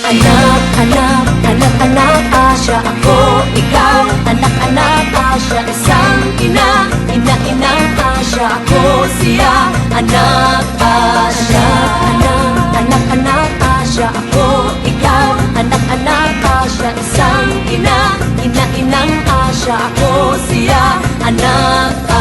Anak, anak, anak, Asya. Ako, ikaw, anak, anak, Asya. Isang ina, ina, ina, Asya. Ako, siya, anak, Asya. Anak, anak, Asya. Ako, ikaw, anak, anak, Asya. Isang ina, ina, inang Asya. Ako, siya, anak,